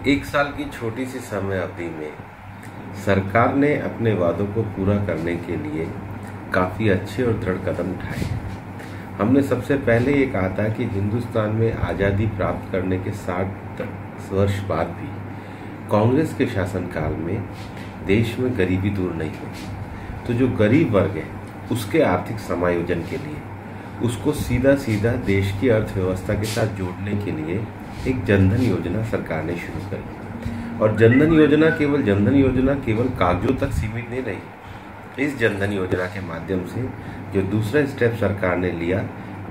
एक साल की छोटी सी समय अवधि में सरकार ने अपने वादों को पूरा करने के लिए काफ़ी अच्छे और दृढ़ कदम उठाए। हमने सबसे पहले ये कहा था कि हिंदुस्तान में आज़ादी प्राप्त करने के 60 वर्ष बाद भी कांग्रेस के शासनकाल में देश में गरीबी दूर नहीं हुई। तो जो गरीब वर्ग है उसके आर्थिक समायोजन के लिए उसको सीधा सीधा देश की अर्थव्यवस्था के साथ जोड़ने के लिए एक जनधन योजना सरकार ने शुरू करी। और जनधन योजना केवल कागजों तक सीमित नहीं रही। इस जनधन योजना के माध्यम से जो दूसरा स्टेप सरकार ने लिया,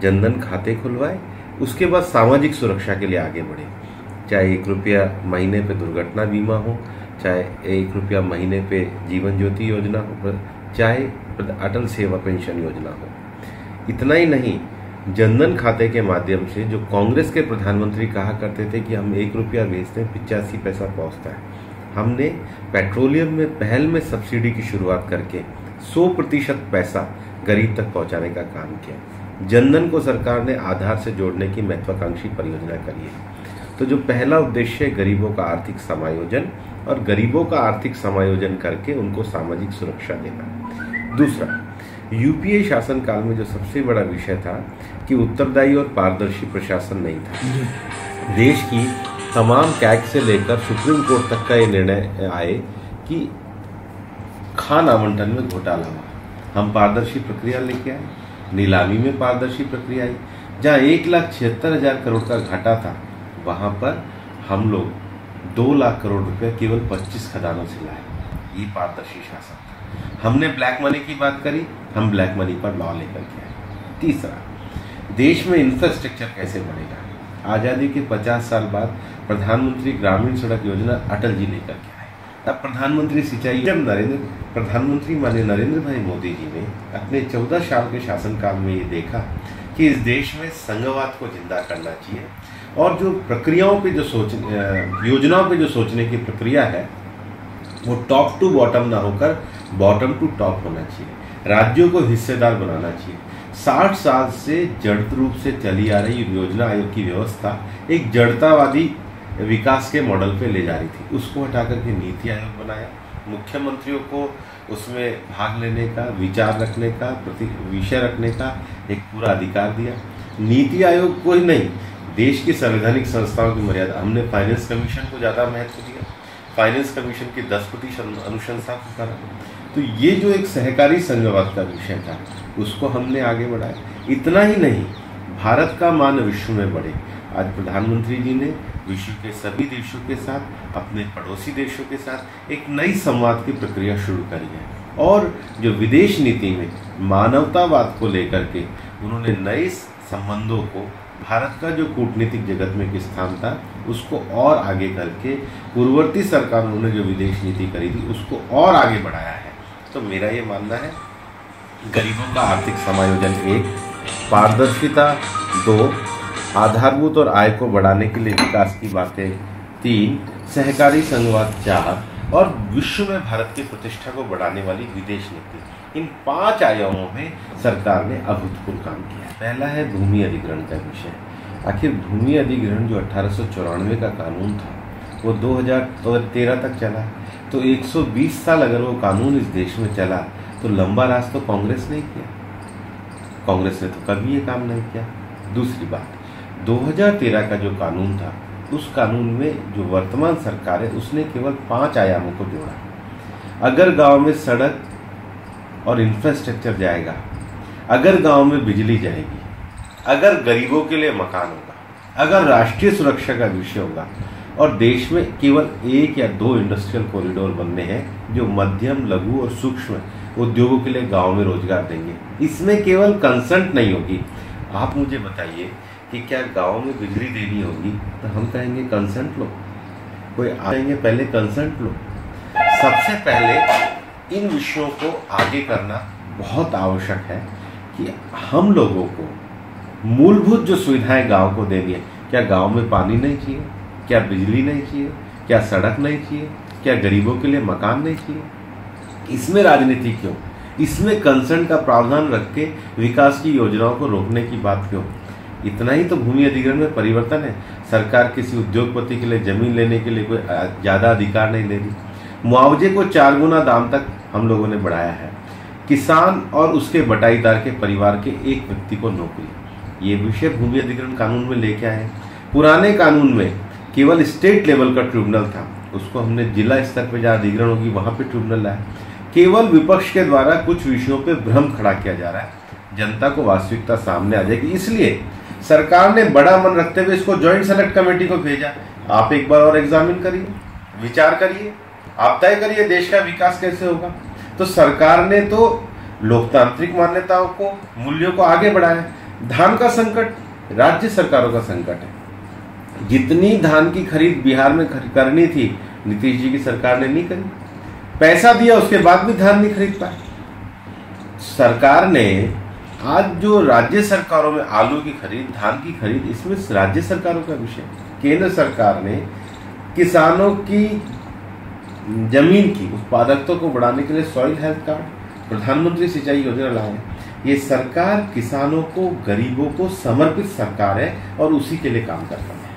जनधन खाते खुलवाए, उसके बाद सामाजिक सुरक्षा के लिए आगे बढ़े। चाहे 1 रुपया महीने पे दुर्घटना बीमा हो, चाहे 1 रुपया महीने पे जीवन ज्योति योजना हो, चाहे अटल सेवा पेंशन योजना हो। इतना ही नहीं, जनधन खाते के माध्यम से जो कांग्रेस के प्रधानमंत्री कहा करते थे कि हम 1 रुपया बेचते हैं 85 पैसा पहुंचता है, हमने पेट्रोलियम में पहल में सब्सिडी की शुरुआत करके 100% पैसा गरीब तक पहुंचाने का काम किया। जनधन को सरकार ने आधार से जोड़ने की महत्वाकांक्षी परियोजना करी है। तो जो पहला उद्देश्य है गरीबों का आर्थिक समायोजन, और गरीबों का आर्थिक समायोजन करके उनको सामाजिक सुरक्षा देना। दूसरा, यूपीए शासनकाल में जो सबसे बड़ा विषय था कि उत्तरदायी और पारदर्शी प्रशासन नहीं था। देश की तमाम कैग से लेकर सुप्रीम कोर्ट तक का ये निर्णय आए कि खान आवंटन में घोटाला हुआ, हम पारदर्शी प्रक्रिया लेके आए। नीलामी में पारदर्शी प्रक्रिया आई। जहाँ 1,76,000 करोड़ का घाटा था, वहां पर हम लोग 2 लाख करोड़ रुपए केवल 25 खदानों से लाए। ये पारदर्शी शासन था। हमने ब्लैक मनी की बात करी, हम ब्लैक मनी पर लॉ लेकर के आए। तीसरा, देश में इंफ्रास्ट्रक्चर कैसे बढ़ेगा। आज़ादी के 50 साल बाद प्रधानमंत्री ग्रामीण सड़क योजना अटल जी लेकर के आए। तब प्रधानमंत्री सिंचाई, जब प्रधानमंत्री माननीय नरेंद्र भाई मोदी जी ने अपने 14 साल के शासनकाल में ये देखा कि इस देश में संघवाद को जिंदा करना चाहिए, और जो प्रक्रियाओं पे जो योजनाओं पे जो सोचने की प्रक्रिया है वो टॉप टू बॉटम ना होकर बॉटम टू टॉप होना चाहिए। राज्यों को हिस्सेदार बनाना चाहिए। 60 साल से जड़ रूप से चली आ रही योजना आयोग की व्यवस्था एक जड़तावादी विकास के मॉडल पे ले जा रही थी, उसको हटा करके नीति आयोग बनाया। मुख्यमंत्रियों को उसमें भाग लेने का, विचार रखने का, विषय रखने का एक पूरा अधिकार दिया। नीति आयोग को ही नहीं, देश की संवैधानिक संस्थाओं की मर्यादा, हमने फाइनेंस कमीशन को ज़्यादा महत्व दिया। फाइनेंस कमीशन की 10% अनुशंसा को करा। तो ये जो एक सहकारी संघवाद का विषय था उसको हमने आगे बढ़ाया। इतना ही नहीं, भारत का मान विश्व में बढ़े। आज प्रधानमंत्री जी ने विश्व के सभी देशों के साथ, अपने पड़ोसी देशों के साथ एक नई संवाद की प्रक्रिया शुरू करी है। और जो विदेश नीति में मानवतावाद को लेकर के उन्होंने नए संबंधों को, भारत का जो कूटनीतिक जगत में एक स्थान था उसको और आगे करके पूर्ववर्ती सरकारों ने जो विदेश नीति करी थी उसको और आगे बढ़ाया है। तो मेरा ये मानना है, गरीबों का आर्थिक समायोजन 1, पारदर्शिता 2, आधारभूत और आय को बढ़ाने के लिए विकास की बातें 3, सहकारी संघवाद 4, और विश्व में भारत की प्रतिष्ठा को बढ़ाने वाली विदेश नीति। इन 5 आयामों में सरकार ने अभूतपूर्व काम किया। पहला है भूमि अधिग्रहण का विषय। आखिर भूमि अधिग्रहण जो 1894 का कानून था वो 2013 तक चला। तो 120 साल अगर वो कानून इस देश में चला तो लंबा राज तो कांग्रेस ने किया। कांग्रेस ने तो कभी ये काम नहीं किया। दूसरी बात, 2013 का जो कानून था उस कानून में जो वर्तमान सरकार है उसने केवल 5 आयामों को जोड़ा। अगर गांव में सड़क और इंफ्रास्ट्रक्चर जाएगा, अगर गांव में बिजली जाएगी, अगर गरीबों के लिए मकान होगा, अगर राष्ट्रीय सुरक्षा का विषय होगा, और देश में केवल 1 या 2 इंडस्ट्रियल कॉरिडोर बनने हैं जो मध्यम, लघु और सूक्ष्म उद्योगों के लिए गांव में रोजगार देंगे। इसमें केवल कंसेंट नहीं होगी। आप मुझे बताइए कि क्या गांव में बिजली देनी होगी तो हम कहेंगे कंसेंट लो, कोई आएंगे पहले कंसेंट लो। सबसे पहले इन विषयों को आगे करना बहुत आवश्यक है कि हम लोगों को मूलभूत जो सुविधाएं गांव को देनी है। क्या गांव में पानी नहीं चाहिए? क्या बिजली नहीं चाहिए? क्या सड़क नहीं चाहिए? क्या गरीबों के लिए मकान नहीं चाहिए? इसमें राजनीति क्यों? इसमें कंसेंट का प्रावधान रख के विकास की योजनाओं को रोकने की बात क्यों? इतना ही तो भूमि अधिग्रहण में परिवर्तन है। सरकार किसी उद्योगपति के लिए जमीन लेने के लिए कोई ज्यादा अधिकार नहीं ले रही। मुआवजे को 4 गुना दाम तक हम लोगों ने बढ़ाया है। किसान और उसके बटाईदार के परिवार के एक व्यक्ति को नौकरी, ये विषय भूमि अधिग्रहण कानून में लेके आए। पुराने कानून में केवल स्टेट लेवल का ट्रिब्यूनल था, उसको हमने जिला स्तर पर जहाँ अधिग्रहण होगी वहां पे ट्रिब्यूनल लाया। केवल विपक्ष के द्वारा कुछ विषयों पे भ्रम खड़ा किया जा रहा है, जनता को वास्तविकता सामने आ जाएगी। इसलिए सरकार ने बड़ा मन रखते हुए इसको ज्वाइंट सेलेक्ट कमेटी को भेजा। आप एक बार और एग्जामिन करिए, विचार करिए, आप तय करिए देश का विकास कैसे होगा। तो सरकार ने तो लोकतांत्रिक मान्यताओं को, मूल्यों को आगे बढ़ाया। धान का संकट राज्य सरकारों का संकट है। जितनी धान की खरीद बिहार में करनी थी, नीतीश जी की सरकार ने नहीं करी। पैसा दिया, उसके बाद भी धान नहीं खरीद पाए। सरकार ने आज जो राज्य सरकारों में आलू की खरीद, धान की खरीद, इसमें राज्य सरकारों का विषय। केंद्र सरकार ने किसानों की जमीन की उत्पादकता को बढ़ाने के लिए सॉइल हेल्थ कार्ड, प्रधानमंत्री सिंचाई योजना लाए। ये सरकार किसानों को, गरीबों को समर्पित सरकार है और उसी के लिए काम करता है।